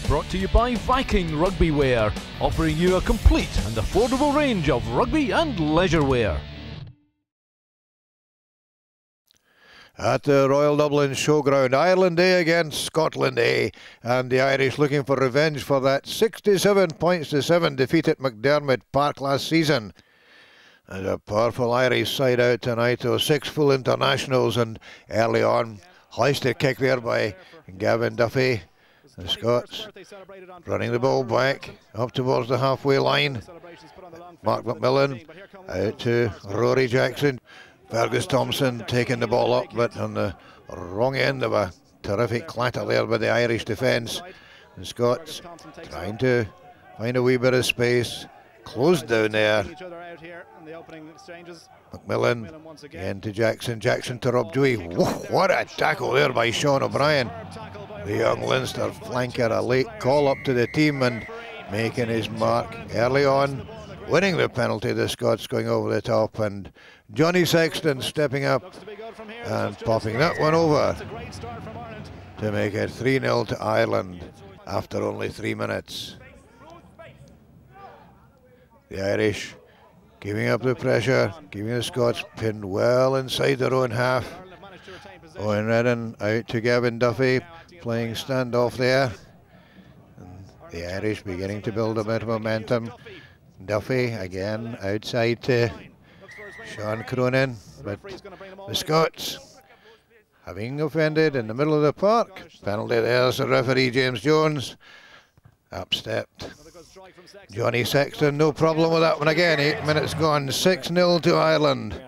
Brought to you by Viking Rugby Wear, offering you a complete and affordable range of rugby and leisure wear. At the Royal Dublin Showground, Ireland A against Scotland A, and the Irish looking for revenge for that 67-7 defeat at McDiarmid Park last season. There's a powerful Irish side out tonight, those 6 full internationals, and early on, hoisted kick there by Gavin Duffy. The Scots running the ball back up towards the halfway line. Mark McMillan out to Rory Jackson. Fergus Thompson taking the ball up, but on the wrong end of a terrific clatter there by the Irish defence. The Scots trying to find a wee bit of space. Closed down there. McMillan again to Jackson. Jackson to Rob Dewey. Whoa, what a tackle there by Sean O'Brien. The young Leinster flanker, a late call up to the team and making his mark early on. Winning the penalty, the Scots going over the top, and Johnny Sexton stepping up and popping that one over to make it 3-0 to Ireland after only 3 minutes. The Irish giving up the pressure, giving the Scots pinned well inside their own half. Owen Redden out to Gavin Duffy, playing standoff there. And the Irish beginning to build a bit of momentum. Duffy again outside to Sean Cronin, but the Scots having offended in the middle of the park. Penalty there's the referee James Jones. Upstepped Johnny Sexton, no problem with that one again. 8 minutes gone, 6-0 to Ireland,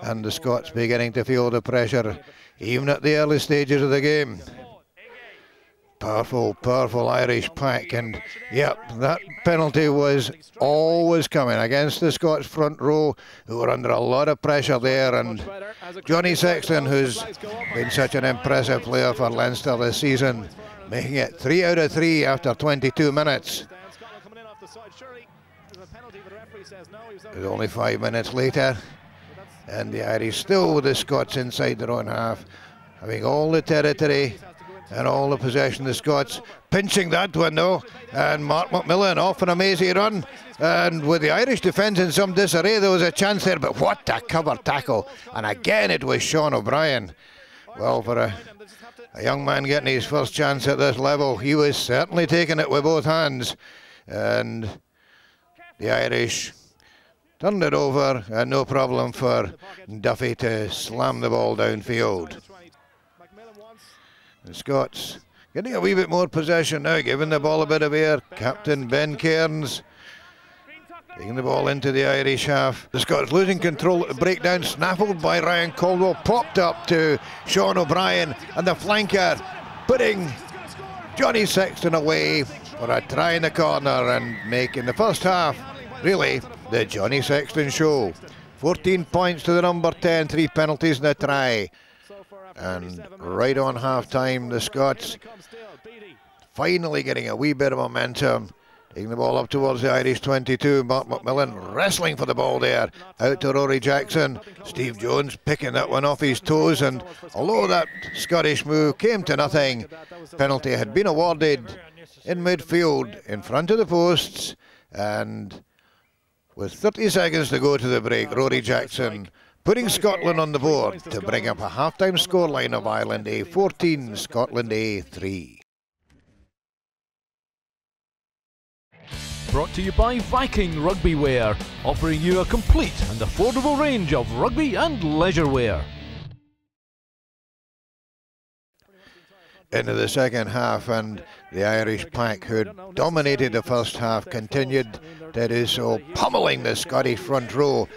and the Scots beginning to feel the pressure even at the early stages of the game. Powerful, powerful Irish pack, and yep, that penalty was always coming against the Scots front row, who were under a lot of pressure there, and Johnny Sexton, who's been such an impressive player for Leinster this season, making it 3 out of 3 after 22 minutes. It was only 5 minutes later, and the Irish still with the Scots inside their own half, having all the territory and all the possession. The Scots pinching that one though, and Mark McMillan off on a mazy run, and with the Irish defence in some disarray, there was a chance there, but what a cover tackle, and again it was Sean O'Brien. Well, for a young man getting his first chance at this level, he was certainly taking it with both hands, and the Irish turned it over, and no problem for Duffy to slam the ball downfield. The Scots getting a wee bit more possession now, giving the ball a bit of air. Captain Ben Cairns taking the ball into the Irish half. The Scots losing control at the breakdown, snaffled by Ryan Caldwell, popped up to Sean O'Brien, and the flanker putting Johnny Sexton away for a try in the corner, and making the first half really the Johnny Sexton show. 14 points to the number 10, 3 penalties and a try. And right on half-time, the Scots finally getting a wee bit of momentum, taking the ball up towards the Irish 22. Mark McMillan wrestling for the ball there, out to Rory Jackson. Steve Jones picking that one off his toes, and although that Scottish move came to nothing, penalty had been awarded in midfield in front of the posts, and with 30 seconds to go to the break, Rory Jackson putting Scotland on the board to bring up a half-time scoreline of Ireland A 14, Scotland A 3. Brought to you by Viking Rugby Wear, offering you a complete and affordable range of rugby and leisure wear. Into the second half, and the Irish pack, who had dominated the first half, continued to do so, pummeling the Scottish front row.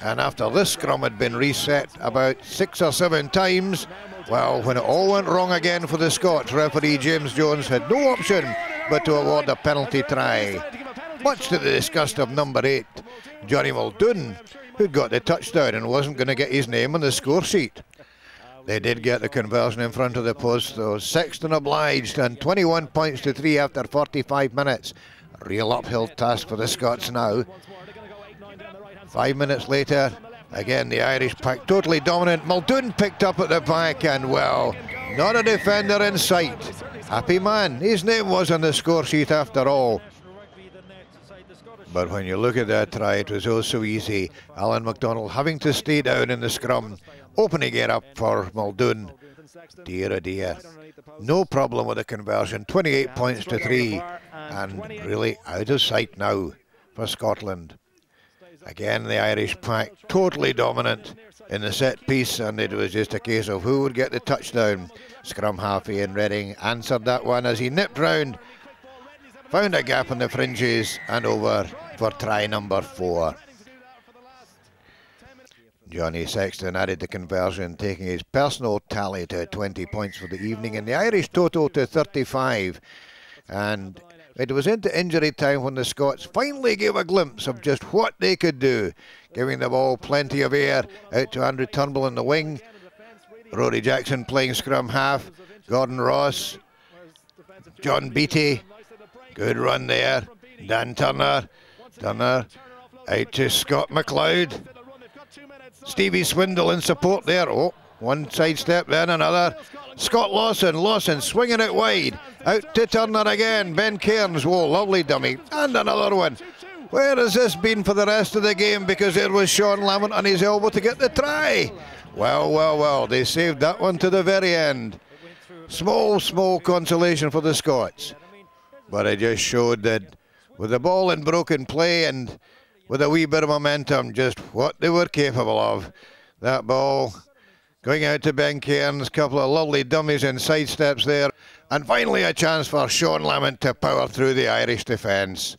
And after this scrum had been reset about 6 or 7 times, well, when it all went wrong again for the Scots, referee James Jones had no option but to award a penalty try, much to the disgust of number 8, Johnny Muldoon, who'd got the touchdown and wasn't going to get his name on the score sheet. They did get the conversion in front of the post, though. Sexton obliged, and 21 points to 3 after 45 minutes. A real uphill task for the Scots now. 5 minutes later, again the Irish pack totally dominant. Muldoon picked up at the back, and well, not a defender in sight. Happy man. His name was on the score sheet after all. But when you look at that try, it was oh so easy. Alan McDonald having to stay down in the scrum, opening it up for Muldoon. Dear oh dear. No problem with the conversion. 28 points to 3. And really out of sight now for Scotland. Again, the Irish pack totally dominant in the set piece, and it was just a case of who would get the touchdown. Scrum half Ian Redding answered that one as he nipped round, found a gap in the fringes and over for try number 4. Johnny Sexton added the conversion, taking his personal tally to 20 points for the evening and the Irish total to 35. And it was into injury time when the Scots finally gave a glimpse of just what they could do, giving the ball plenty of air out to Andrew Turnbull in the wing. Rory Jackson playing scrum half. Gordon Ross. John Beattie. Good run there. Dan Turner. Turner out to Scott McLeod. Stevie Swindle in support there. Oh, one sidestep, then another. Scott Lawson swinging it wide. Out to Turner again. Ben Cairns, whoa, lovely dummy. And another one. Where has this been for the rest of the game? Because there was Sean Lamont on his elbow to get the try. Well, they saved that one to the very end. Small consolation for the Scots. But it just showed that with the ball in broken play and with a wee bit of momentum, just what they were capable of. That ball going out to Ben Cairns, couple of lovely dummies and sidesteps there. And finally a chance for Sean Lamont to power through the Irish defence.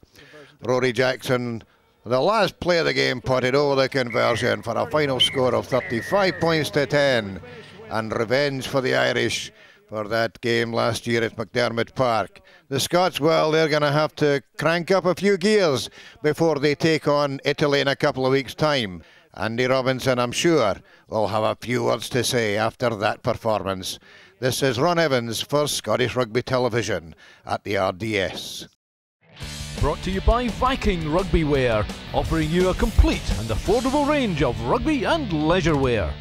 Rory Jackson, the last play of the game, potted over the conversion for a final score of 35 points to 10. And revenge for the Irish for that game last year at McDiarmid Park. The Scots, well, they're going to have to crank up a few gears before they take on Italy in a couple of weeks' time. Andy Robinson, I'm sure, will have a few words to say after that performance. This is Ron Evans for Scottish Rugby Television at the RDS. Brought to you by Viking Rugby Wear, offering you a complete and affordable range of rugby and leisure wear.